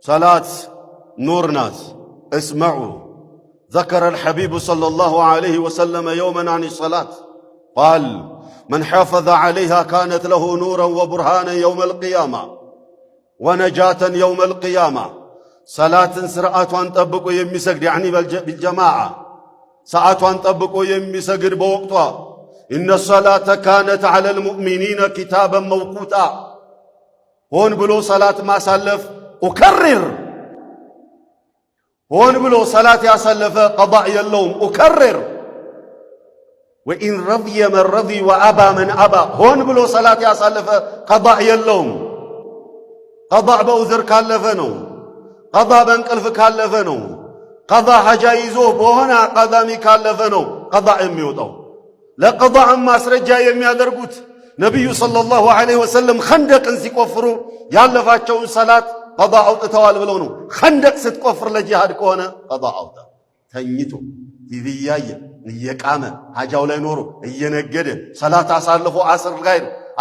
صلاة نور ناس. اسمعوا، ذكر الحبيب صلى الله عليه وسلم يوما عن الصلاة قال: من حافظ عليها كانت له نورا وبرهانا يوم القيامة ونجاة يوم القيامة. صلاة سرعة طبقوا يمسجد، يعني بالجماعة ساعة طبقوا يمسجد بوقتها. إن الصلاة كانت على المؤمنين كتابا موقوتا. هون بلو صلاة ما سلف أكرر، هون بلو صلاة يا سلف قضاء يلوم أكرر. وإن رضي من رضي وأبى من أبى. هون بلو صلاة يا سلف قضاء يلوم. قضاء بأوذر كالفنو، قضاء بنقلف كالفنو، قضاء حجايزو بوهنا قضامي كالفنو قضاء يميوطو لقضاء ما سرجا يميادرغوت نبي صلى الله عليه وسلم خندق سيقفروا ያለፋቸውን ሰላት قضاء አውጥተዋል ብለው ነው። خندق ስትቆፍር ለጂሃድ ከሆነ قضاء አውጣ። ተኝቶ ቲቪ ያየ እየቃመ ሐጃው ላይ ኖሮ እየነገደ ሰላት አሳልፎ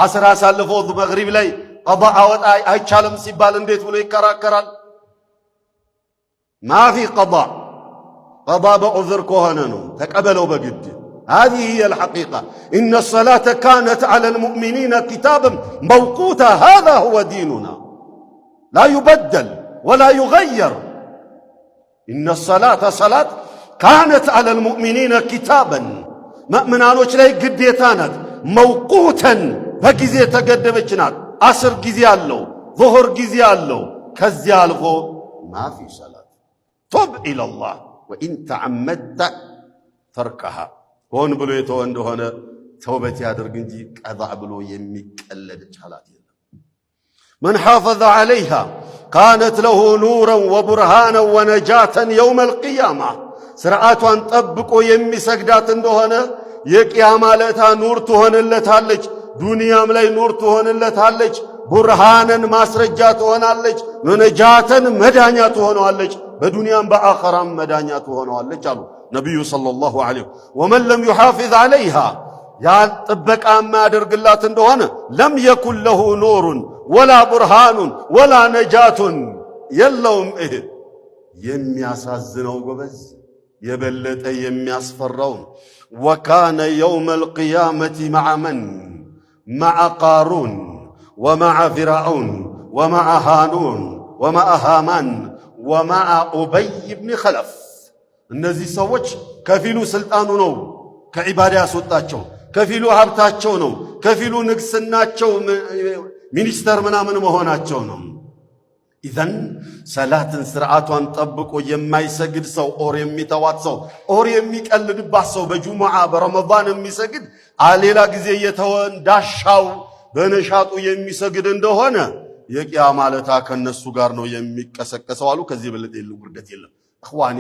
አስር አሳልፎ መግሪብ ላይ قضاء አወጣ አይቻልም ሲባል እንዴት ብሎ ይከራከራል? ማፊ قضاء بعذر كهنه تقبلوا بجد. هذه هي الحقيقة. إن الصلاة كانت على المؤمنين كتابا موقوتا. هذا هو ديننا لا يبدل ولا يغير. إن الصلاة صلاة كانت على المؤمنين كتابا مؤمنانوች ላይ ግዴታ ናት። موقوتا በጊዜ ተገደበች ናት። አስር ጊዜ አለው፣ ظهر ጊዜ አለው። ከዚያ አልፎ ما في صلاة. توب إلى الله وإن تعمدت تركها. هون بلو يتوى እንደሆነ ተውበት ያድርግ እንጂ ቀضاء ብሎ የሚቀለድ ቻላት የለም። من حافظ عليها كانت له نورا وبرهانا ونجاة يوم القيامة. ስርዓቷን ጠብቆ የሚሰግዳት እንደሆነ የቂያማ ዕለት ኑር ትሆንለታለች፣ ዱንያም ላይ ኑር ትሆንለታለች፣ ቡርሃንን ማስረጃ ትሆናለች፣ ነጃተን መዳኛ ትሆናለች፣ በዱንያም በአኺራም መዳኛ ትሆናለች አሉ ነብዩ ሰለላሁ ዐለይሂ ወሰለም። ወመን ለም يحافظ عليها ያ ጥበቃ ማያደርግላት እንደሆነ ለም يكن له نور ولا برهان ولا نجاة የለውም። ይሄ የሚያሳዝነው ጎበዝ የበለጠ የሚያስፈራው وكان يوم القيامة مع من؟ مع قارون ومع فرعون ومع هانون ومع هامان ومع أبي بن خلف. እነዚህ ሰዎች ከፊሉ ስልጣኑ ነው ከዒባዳ ያስወጣቸው፣ ከፊሉ ሀብታቸው ነው፣ ከፊሉ ንግስናቸው ሚኒስተር ምናምን መሆናቸው ነው። ኢዘን ሰላትን ስርዓቷን ጠብቆ የማይሰግድ ሰው ኦር የሚተዋት ሰው ኦር የሚቀልድባት ሰው በጁሙዓ በረመዳን የሚሰግድ ሌላ ጊዜ የተወን ዳሻው በነሻጡ የሚሰግድ እንደሆነ የቂያማ ዕለት ከነሱ ጋር ነው የሚቀሰቀሰው አሉ። ከዚህ በለጠ የለም ውርደት የለም። እኽዋኒ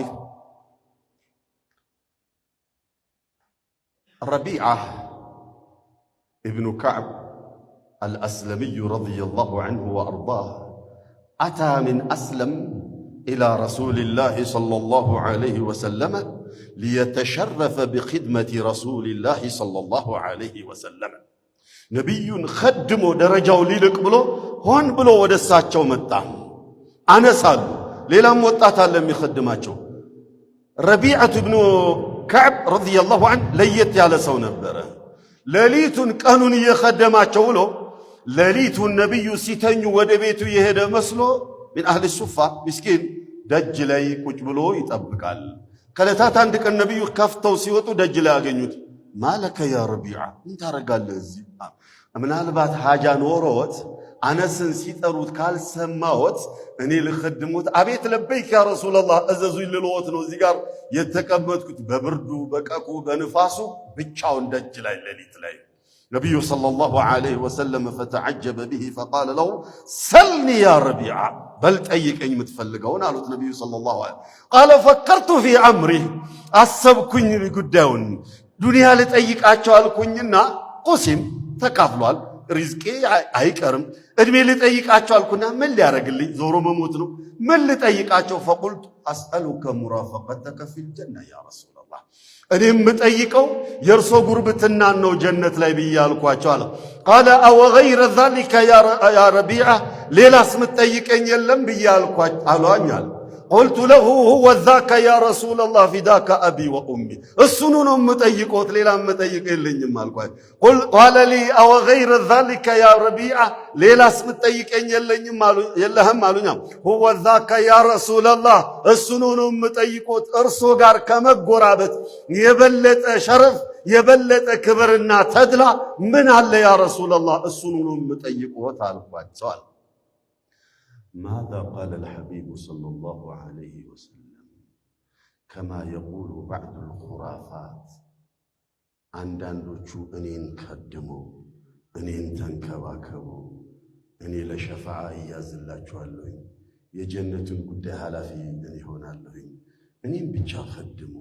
ربيعة ابن كعب الأسلمي رضي الله عنه وأرضاه أتى من أسلم إلى رسول الله صلى الله عليه وسلم ليتشرف بخدمة رسول الله صلى الله عليه وسلم. نبي خدم درجة ليلك بلو هون بلو ودساتشو متام أنا سالو ليلا موتاتا لم يخدماتشو. ربيعة ابن كعب رضي الله عنه ليت على سو نبره لليت كانون يخدماتشو له لليت النبي سيتني وده بيتو يهد مسلو من أهل الصفة مسكين دج لاي ቁጭ ብሎ ይጠብቃል። ከለታት አንድ ቀን ነብዩ ከፍተው ሲወጡ ደጅ ላይ ያገኙት ማለከ ያ ረቢዓ ምን ታረጋለህ እዚህ? ምናልባት ሐጃ ኖሮት አነስን ሲጠሩት ካልሰማዎት እኔ ልخدሙት አቤት ለበይክ ያ ረሱላህ እዘዙኝ ልልዎት ነው እዚህ ጋር የተቀመጥኩት በብርዱ በቀቁ በንፋሱ ብቻውን ደጅ ላይ ሌሊት ላይ نبي صلى الله عليه وسلم فتعجب به فقال له سلني يا ربيعة بل تأيك أي متفلقون قالوا النبي صلى الله عليه وسلم قال فكرت في عمري أسبكني لقداون دنيا لتأيك أشوال كنينا قسم تكافلوال رزقي أيكرم أدمي لتأيك أشوال كنا من اللي أرقل لي زورو مموتنو من اللي تأيك أشوال فقلت أسألك مرافقتك في الجنة يا رسول الله እኔም የምጠይቀው የእርሶ ጉርብትናን ነው ጀነት ላይ ብዬ አልኳቸው አለ። ቃለ አወ ገይረ ዛሊከ ያ ረቢዓ ሌላስ የምትጠይቀኝ የለም ብዬ አሏኝ አለ። ቁልቱ ለሁ ሁወ ዛከ ያ ረሱለላህ ፊዳከ አቢ ወኡሚ እሱኑ ነው የምጠይቆት ሌላ የምጠይቅ የለኝም አልኳቸው። ቃለ ሊ አወ ገይረ ዛሊከ ያ ረቢዓ ሌላስ የምትጠይቀኝ የለህም አሉኛ። ሁወ ዛከ ያ ረሱለላህ እሱኑ ነው የምጠይቆት እርሶ ጋር ከመጎራበት የበለጠ ሸረፍ የበለጠ ክብርና ተድላ ምን አለ ያ ረሱለላህ እሱኑ ነው የምጠይቆት አልኳቸው አለ። ماذا قال الحبيب صلى الله عليه وسلم كما يقول بعض الخرافات አንዳንዶቹ እኔን ከድሞ እኔን ተንከባከቡ እኔ ለሸፋዓ እያዝላችኋለሁ የጀነቱን ጉዳይ ኃላፊ እኔ ሆናለሁ እኔን ብቻ ከድሞ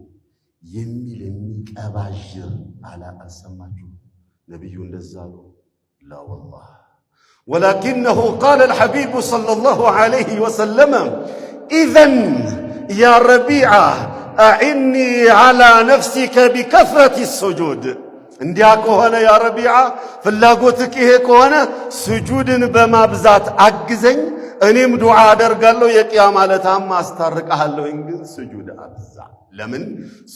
የሚል የሚቀባዥር አልሰማችሁ ነብዩ እንደዛ ነው ላ والله ولكنه قال الحبيب صلى الله عليه وسلم إذن يا ربيعة أعني على نفسك بكثرة السجود اندياكو هنا يا ربيعة فلاقوتك إيه كونا سجود بمابزات أجزن أنيم دعاء درقالو يقيام على تام أسترق أهلو إنجز سجود أبزا لمن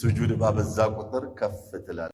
سجود بابزا قطر كفتلا